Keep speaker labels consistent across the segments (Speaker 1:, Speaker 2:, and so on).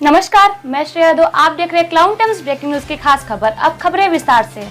Speaker 1: नमस्कार, मैं श्रेया दो। आप देख रहे हैं क्लाउड टाइम्स ब्रेकिंग न्यूज की खास खबर। अब खबरें विस्तार से।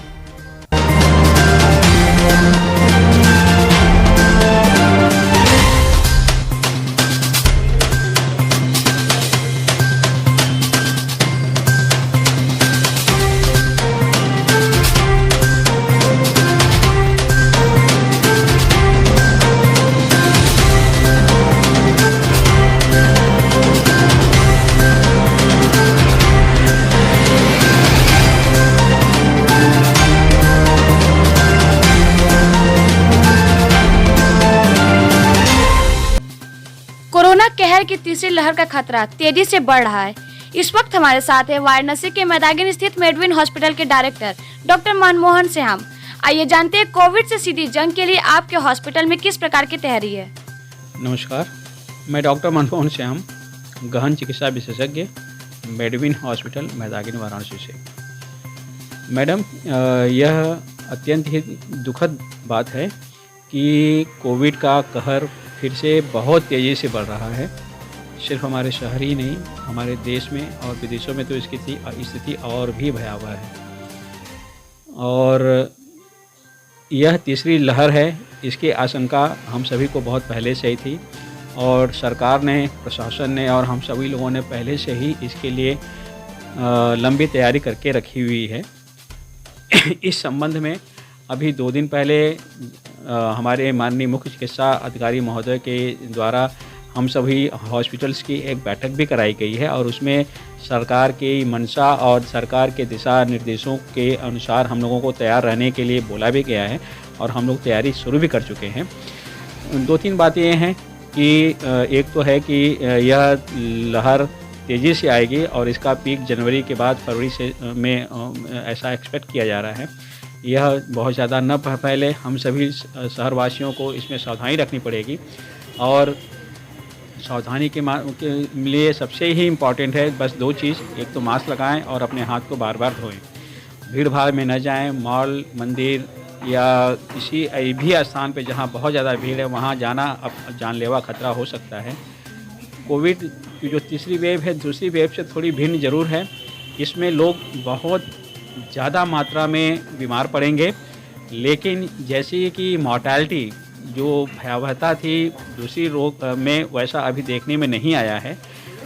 Speaker 1: कोरोना कहर की तीसरी लहर का खतरा तेजी से बढ़ रहा है। इस वक्त हमारे साथ है वाराणसी के मैदागिन स्थित मेडविन हॉस्पिटल के डायरेक्टर डॉक्टर मनमोहन श्याम। आइए जानते हैं कोविड से सीधी जंग के लिए आपके हॉस्पिटल में किस प्रकार की तैयारी है।
Speaker 2: नमस्कार, मैं डॉक्टर मनमोहन श्याम, गहन चिकित्सा विशेषज्ञ, मेडविन हॉस्पिटल मैदागिन वाराणसी से। मैडम, यह अत्यंत ही दुखद बात है कि कोविड का कहर फिर से बहुत तेज़ी से बढ़ रहा है। सिर्फ हमारे शहर ही नहीं, हमारे देश में और विदेशों में तो इसकी स्थिति और भी भयावह है। और यह तीसरी लहर है, इसकी आशंका हम सभी को बहुत पहले से ही थी और सरकार ने, प्रशासन ने और हम सभी लोगों ने पहले से ही इसके लिए लंबी तैयारी करके रखी हुई है। इस संबंध में अभी 2 दिन पहले हमारे माननीय मुख्य चिकित्सा अधिकारी महोदय के द्वारा हम सभी हॉस्पिटल्स की एक बैठक भी कराई गई है और उसमें सरकार की मंशा और सरकार के दिशा निर्देशों के अनुसार हम लोगों को तैयार रहने के लिए बोला भी गया है और हम लोग तैयारी शुरू भी कर चुके हैं। 2-3 बातें ये हैं कि एक तो है कि यह लहर तेज़ी से आएगी और इसका पीक जनवरी के बाद फरवरी में ऐसा एक्सपेक्ट किया जा रहा है। यह बहुत ज़्यादा न फैले, हम सभी शहरवासियों को इसमें सावधानी रखनी पड़ेगी और सावधानी के लिए सबसे ही इम्पॉर्टेंट है बस 2 चीज़। एक तो मास्क लगाएं और अपने हाथ को बार बार धोएं। भीड़ भाड़ में न जाएं, मॉल, मंदिर या किसी भी स्थान पे जहां बहुत ज़्यादा भीड़ है वहां जाना अब जानलेवा खतरा हो सकता है। कोविड की जो तीसरी वेव है, दूसरी वेव से थोड़ी भिन्न ज़रूर है। इसमें लोग बहुत ज़्यादा मात्रा में बीमार पड़ेंगे, लेकिन जैसी कि मॉर्टैलिटी जो भयावहता थी दूसरी रोग में, वैसा अभी देखने में नहीं आया है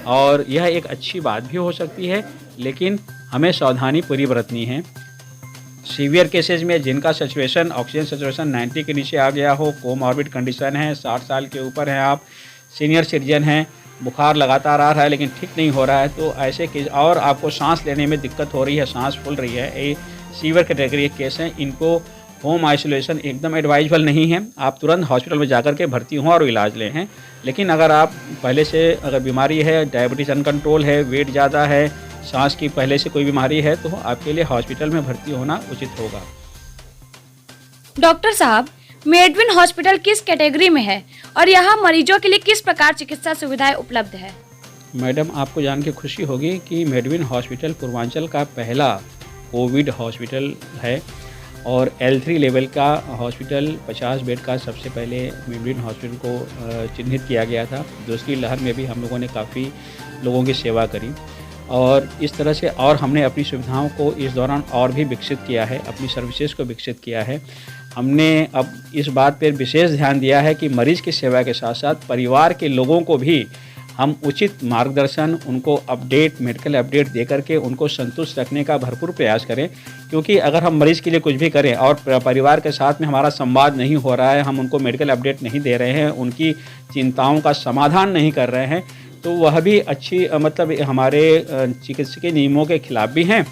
Speaker 2: और यह एक अच्छी बात भी हो सकती है, लेकिन हमें सावधानी पूरी बरतनी है। सीवियर केसेज में जिनका सैचुरेशन, ऑक्सीजन सैचुरेशन 90 के नीचे आ गया हो, कोमॉर्बिड कंडीशन है, 60 साल के ऊपर हैं आप, सीनियर सिटीजन हैं, बुखार लगातार आ रहा है लेकिन ठीक नहीं हो रहा है, तो ऐसे केस और आपको सांस लेने में दिक्कत हो रही है, सांस फूल रही है, ये सीवियर कैटेगरी के केस हैं। इनको होम आइसोलेशन एकदम एडवाइजेबल नहीं है। आप तुरंत हॉस्पिटल में जाकर के भर्ती हों और इलाज लें हैं। लेकिन अगर आप पहले से अगर बीमारी है, डायबिटीज़ अनकंट्रोल है, वेट ज़्यादा है, सांस की पहले से कोई बीमारी है, तो आपके लिए हॉस्पिटल में भर्ती होना उचित होगा।
Speaker 1: डॉक्टर साहब, मेडविन हॉस्पिटल किस कैटेगरी में है और यहाँ मरीजों के लिए किस प्रकार चिकित्सा सुविधाएं उपलब्ध है?
Speaker 2: मैडम, आपको जान के खुशी होगी कि मेडविन हॉस्पिटल पूर्वांचल का पहला कोविड हॉस्पिटल है और L3 लेवल का हॉस्पिटल 50 बेड का सबसे पहले मेडविन हॉस्पिटल को चिन्हित किया गया था। दूसरी लहर में भी हम लोगों ने काफ़ी लोगों की सेवा करी और इस तरह से और हमने अपनी सुविधाओं को इस दौरान और भी विकसित किया है, अपनी सर्विसेज को विकसित किया है। हमने अब इस बात पर विशेष ध्यान दिया है कि मरीज़ की सेवा के साथ साथ परिवार के लोगों को भी हम उचित मार्गदर्शन, उनको अपडेट, मेडिकल अपडेट दे करके उनको संतुष्ट रखने का भरपूर प्रयास करें। क्योंकि अगर हम मरीज़ के लिए कुछ भी करें और परिवार के साथ में हमारा संवाद नहीं हो रहा है, हम उनको मेडिकल अपडेट नहीं दे रहे हैं, उनकी चिंताओं का समाधान नहीं कर रहे हैं, तो वह भी अच्छी मतलब हमारे चिकित्सकीय नियमों के खिलाफ भी हैं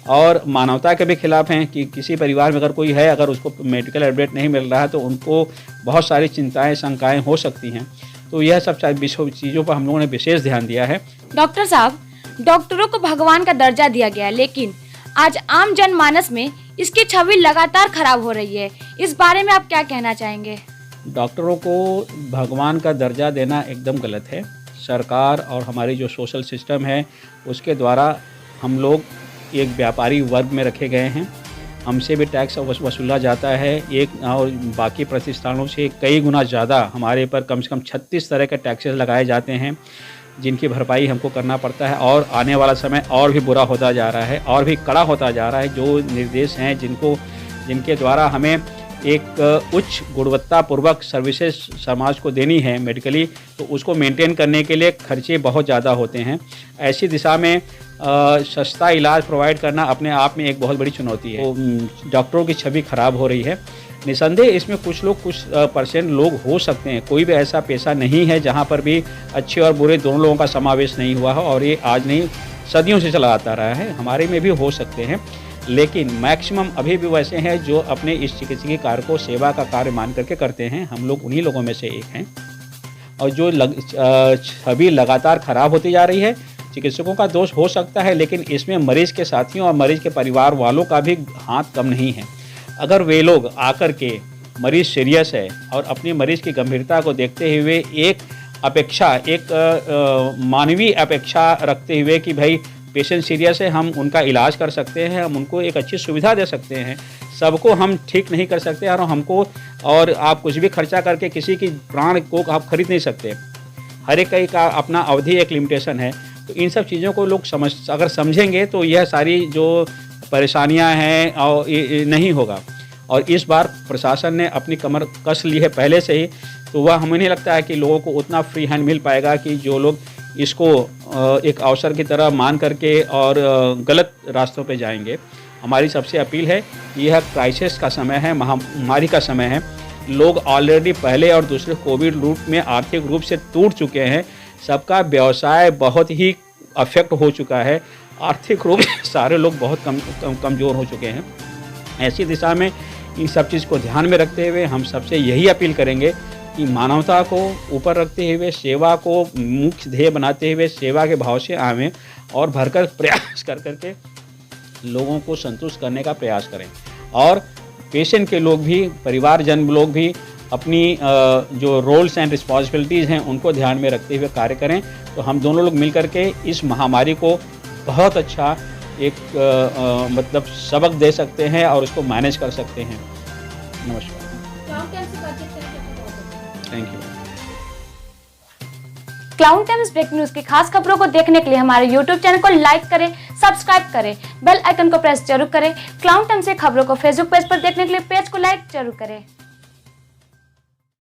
Speaker 2: और मानवता के भी खिलाफ हैं कि किसी परिवार में अगर कोई है, अगर उसको मेडिकल अपडेट नहीं मिल रहा है तो उनको बहुत सारी चिंताएं, शंकाएं हो सकती हैं। तो यह सब चीज़ों पर हम लोगों ने विशेष ध्यान दिया है।
Speaker 1: डॉक्टर साहब, डॉक्टरों को भगवान का दर्जा दिया गया है, लेकिन आज आम जनमानस में इसकी छवि लगातार खराब हो रही है। इस बारे में आप क्या कहना चाहेंगे?
Speaker 2: डॉक्टरों को भगवान का दर्जा देना एकदम गलत है। सरकार और हमारी जो सोशल सिस्टम है उसके द्वारा हम लोग एक व्यापारी वर्ग में रखे गए हैं। हमसे भी टैक्स वसूला जाता है एक और बाकी प्रतिष्ठानों से कई गुना ज़्यादा हमारे पर कम से कम 36 तरह के टैक्सेस लगाए जाते हैं जिनकी भरपाई हमको करना पड़ता है और आने वाला समय और भी बुरा होता जा रहा है और भी कड़ा होता जा रहा है। जो निर्देश हैं जिनके द्वारा हमें एक उच्च गुणवत्तापूर्वक सर्विसेज समाज को देनी है मेडिकली, तो उसको मेंटेन करने के लिए खर्चे बहुत ज़्यादा होते हैं। ऐसी दिशा में सस्ता इलाज प्रोवाइड करना अपने आप में एक बहुत बड़ी चुनौती है। तो डॉक्टरों की छवि खराब हो रही है। निसंदेह इसमें कुछ परसेंट लोग हो सकते हैं। कोई भी ऐसा पेशा नहीं है जहाँ पर भी अच्छे और बुरे दोनों लोगों का समावेश नहीं हुआ है, और ये आज नहीं सदियों से चला आता रहा है। हमारे में भी हो सकते हैं, लेकिन मैक्सिमम अभी भी वैसे हैं जो अपने इस चिकित्सकीय कार्य को सेवा का कार्य मान करके करते हैं। हम लोग उन्हीं लोगों में से एक हैं। और जो छवि लगातार खराब होती जा रही है, चिकित्सकों का दोष हो सकता है, लेकिन इसमें मरीज़ के साथियों और मरीज़ के परिवार वालों का भी हाथ कम नहीं है। अगर वे लोग आकर के मरीज़ सीरियस है और अपनी मरीज़ की गंभीरता को देखते हुए एक मानवीय अपेक्षा रखते हुए कि भाई पेशेंट सीरियस है, हम उनका इलाज कर सकते हैं, हम उनको एक अच्छी सुविधा दे सकते हैं। सबको हम ठीक नहीं कर सकते और आप कुछ भी खर्चा करके किसी की प्राण को आप खरीद नहीं सकते। हर एक का अपना अवधि एक लिमिटेशन है। तो इन सब चीज़ों को लोग अगर समझेंगे तो यह सारी जो परेशानियां हैं और नहीं होगा। और इस बार प्रशासन ने अपनी कमर कस ली है पहले से ही, तो वह हमें नहीं लगता है कि लोगों को उतना फ्री हैंड मिल पाएगा कि जो लोग इसको एक अवसर की तरह मान करके और गलत रास्तों पे जाएंगे। हमारी सबसे अपील है कि यह क्राइसिस का समय है, महामारी का समय है। लोग ऑलरेडी पहले और दूसरे कोविड रूप में आर्थिक रूप से टूट चुके हैं। सबका व्यवसाय बहुत ही अफेक्ट हो चुका है। आर्थिक रूप से सारे लोग बहुत कमज़ोर हो चुके हैं। ऐसी दिशा में इन सब चीज़ को ध्यान में रखते हुए हम सबसे यही अपील करेंगे कि मानवता को ऊपर रखते हुए, सेवा को मुख्य ध्येय बनाते हुए सेवा के भाव से आवें और भरकर प्रयास करके लोगों को संतुष्ट करने का प्रयास करें। और पेशेंट के लोग भी, परिवारजन लोग भी अपनी जो रोल्स एंड रिस्पॉन्सिबिलिटीज़ हैं उनको ध्यान में रखते हुए कार्य करें। तो हम दोनों लोग मिल करके इस महामारी को बहुत अच्छा एक मतलब सबक दे सकते हैं और उसको मैनेज कर सकते हैं। नमस्कार, thank you.
Speaker 1: Clown Times break news की खास खबरों को देखने के लिए हमारे YouTube चैनल को लाइक करें, सब्सक्राइब करें, बेल आइकन को प्रेस जरूर करें। क्लाउन टाइम्स की खबरों को फेसबुक पेज पर देखने के लिए पेज को लाइक जरूर करें।